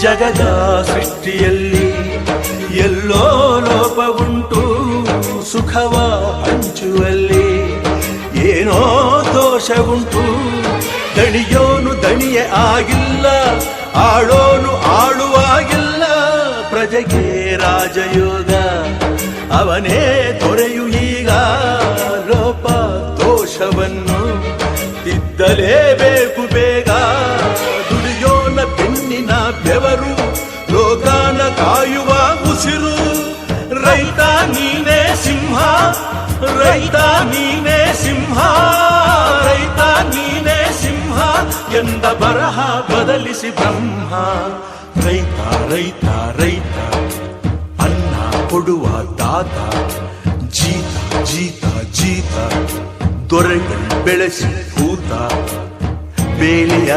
ಜಗದ ಸೃಷ್ಟಿಯಲ್ಲಿ ಎಲ್ಲೋ ಲೋಪವುಂಟು, ಸುಖವ ಹಂಚುವಲ್ಲಿ ಏನೋ ದೋಷವುಂಟು. ದಣಿಯೋನು ದಣಿಯೇ ಆಗಿಲ್ಲ, ಆಳೋನು ಆಳುವಾಗಿಲ್ಲ. ಪ್ರಜೆಗೆ ರಾಜಯೋಗ ಅವನೇ ದೊರೆಯು ಈಗ. ಲೋಪ ದೋಷವನ್ನು ತಿದ್ದಲೇಬೇಕು ಬೇಗ. ದುಡಿಯೋನ ಬೆನ್ನಿನ ಬೆವರು, ಲೋಕಾನ ಕಾಯುವ ಉಸಿರು. ರೈತ ನೀನೇ ಸಿಂಹ, ರೈತ ನೀನೇ ಸಿಂಹ, ರೈತ ನೀನೇ ಸಿಂಹ ಎಂದ ಬರಹ ಬದಲಿಸಿ ಬ್ರಹ್ಮ. ರೈತ ರೈತ ರೈತ ಅನ್ನ ಕೊಡುವ ದಾತ. ಜೀತ ಜೀತ ಜೀತ ದೊರೆಗಳು ಬೆಳೆಸಿ ಭೂತ. ಬೇಲಿಯ